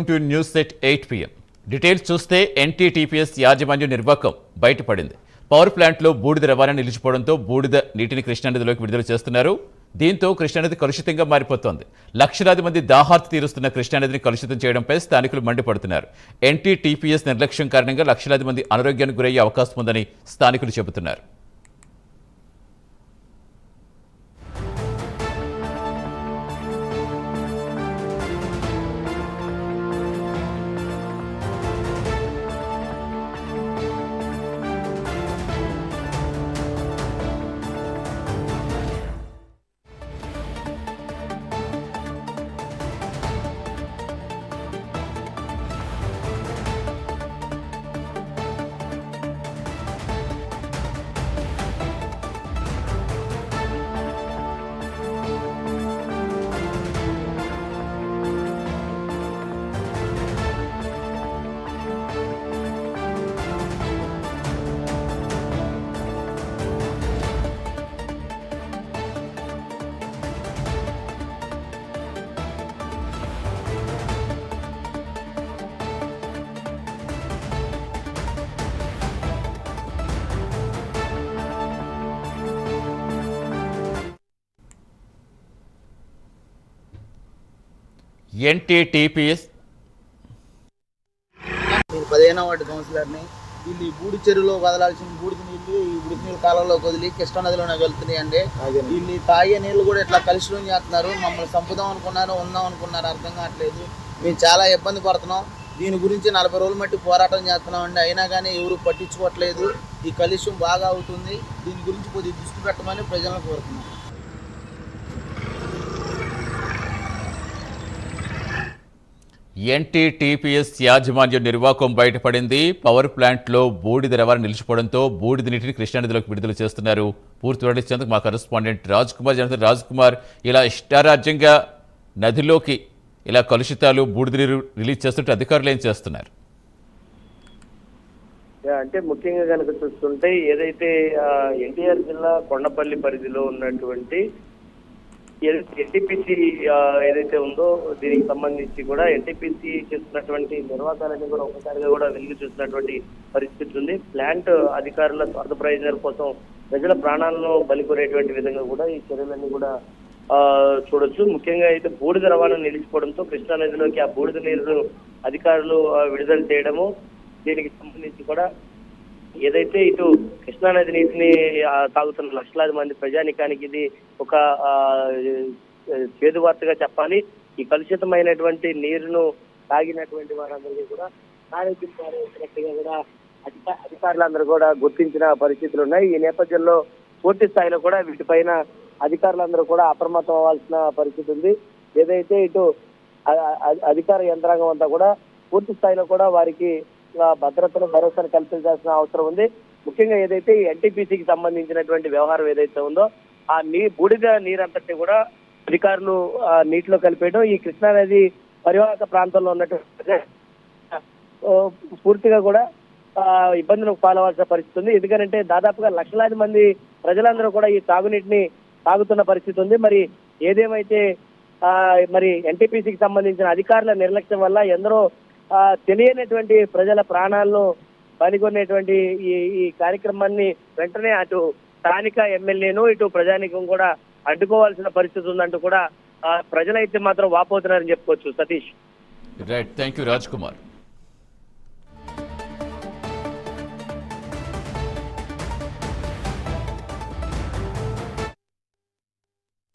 To news at 8 PM. Details చూస్తే NTTPS యాజమాన్య నిర్వాకం బయటపడింది. పవర్ ప్లాంట్లో బూడిద రవాణా నిలిచిపోవడంతో బూడిద నీటిని కృష్ణానదిలోకి విడుదల చేస్తున్నారు. దీంతో కృష్ణానది కలుషితంగా మారిపోతోంది. లక్షలాది మంది దాహార్తి తీరుస్తున్న కృష్ణానదిని కలుషితం చేయడంపై స్థానికులు మండిపడుతున్నారు. ఎన్టీటీపీఎస్ నిర్లక్ష్యం కారణంగా లక్షలాది మంది అనారోగ్యానికి గురయ్యే అవకాశం ఉందని స్థానికులు చెబుతున్నారు. ఎన్టీటీపీఎస్ 15వ వార్డు కౌన్సిలర్ని. వీళ్ళు ఈ బూడి చెరువులో వదలాల్సిన బూడిద నీళ్లు ఈ బూడిద నీళ్ళు కాలంలోకి వదిలి కృష్ణానదిలోనే వెళ్తున్నాయి అండి. వీళ్ళు తాగే నీళ్ళు కూడా ఇట్లా కలుషితం చేస్తున్నారు. మమ్మల్ని చంపుదాం అనుకున్నారు, ఉందాం అనుకున్నారు, అర్థం కావట్లేదు. మేము చాలా ఇబ్బంది పడుతున్నాం. దీని గురించి 40 రోజులు మట్టి పోరాటం చేస్తున్నాం అండి. అయినా కానీ ఎవరు పట్టించుకోవట్లేదు. ఈ కలుష్యం బాగా అవుతుంది. దీని గురించి కొద్దిగా దృష్టి పెట్టమని ప్రజలను కోరుతున్నాం. ఎన్టీటీపీఎస్ యాజమాన్య నిర్వాకం బయటపడింది. పవర్ ప్లాంట్లో బూడిద రవాణా నిలిచిపోవడంతో బూడిద నీటిని కృష్ణానదిలోకి విడుదల చేస్తున్నారు. పూర్తి వివరించేందుకు మా కరెస్పాండెంట్ రాజ్ కుమార్ జనత. రాజ్ కుమార్, ఇలా ఇష్టారాజ్యంగా నదిలోకి ఇలా కలుషితాలు బూడిద నీరు రిలీజ్ చేస్తుంటే అధికారులు ఏం చేస్తున్నారు? అంటే ముఖ్యంగా కనుక చూస్తుంటే ఏదైతే ఎన్టీఆర్ జిల్లా కొండపల్లి పరిధిలో ఉన్నటువంటి ఎన్టీపీసీ ఏదైతే ఉందో దీనికి సంబంధించి కూడా ఎన్టీపీసీ చేస్తున్నటువంటి నిర్వాకాలన్నీ కూడా ఒకసారిగా కూడా వెలుగు చూసినటువంటి పరిస్థితి ఉంది. ప్లాంట్ అధికారుల స్వార్థ ప్రయోజనాల కోసం ప్రజల ప్రాణాలను బలికొనేటువంటి విధంగా కూడా ఈ చర్యలన్నీ కూడా చూడొచ్చు. ముఖ్యంగా అయితే బూడిద రవాణా నిలిచిపోవడంతో కృష్ణానదిలోకి ఆ బూడిద నీరును అధికారులు విడుదల చేయడము, దీనికి సంబంధించి కూడా ఏదైతే ఇటు కృష్ణానది నీటిని తాగుతున్న లక్షలాది మంది ప్రజానికానికి ఇది ఒక చేదు వార్తగా చెప్పాలి. ఈ కలుషితమైనటువంటి నీరును తాగినటువంటి వారందరికీ కూడా ఆరోగ్యం పాలైనట్టుగా కూడా అధికారులందరూ కూడా గుర్తించిన పరిస్థితులు ఉన్నాయి. ఈ నేపథ్యంలో పూర్తి స్థాయిలో కూడా వీటిపైన అధికారులందరూ కూడా అప్రమత్తం అవ్వాల్సిన పరిస్థితి ఉంది. ఏదైతే ఇటు అధికార యంత్రాంగం అంతా కూడా పూర్తి స్థాయిలో కూడా వారికి భద్రతను భరోసాను కల్పించాల్సిన అవసరం ఉంది. ముఖ్యంగా ఏదైతే ఎన్టీపీసీకి సంబంధించినటువంటి వ్యవహారం ఏదైతే ఉందో ఆ బూడిద నీరంతటి కూడా అధికారులు నీటిలో కలిపేయడం, ఈ కృష్ణానది పరివాహక ప్రాంతంలో ఉన్నటువంటి పూర్తిగా కూడా ఇబ్బందులకు పాలవలసిన పరిస్థితి ఉంది. ఎందుకంటే దాదాపుగా లక్షలాది మంది ప్రజలందరూ కూడా ఈ తాగునీటిని తాగుతున్న పరిస్థితి ఉంది. మరి ఏదేమైతే మరి ఎన్టీపీసీకి సంబంధించిన అధికారుల నిర్లక్ష్యం వల్ల ఎందరో తెలియనటువంటి ప్రజల ప్రాణాలను బలికొనేటువంటి ఈ కార్యక్రమాన్ని వెంటనే అటు స్థానిక ఎమ్మెల్యేను ఇటు ప్రజానికం కూడా అడ్డుకోవాల్సిన పరిస్థితి ఉందంటూ కూడా ప్రజలైతే మాత్రం వాపోతున్నారని చెప్పుకోవచ్చు. Satish. Right, thank you Raj Kumar.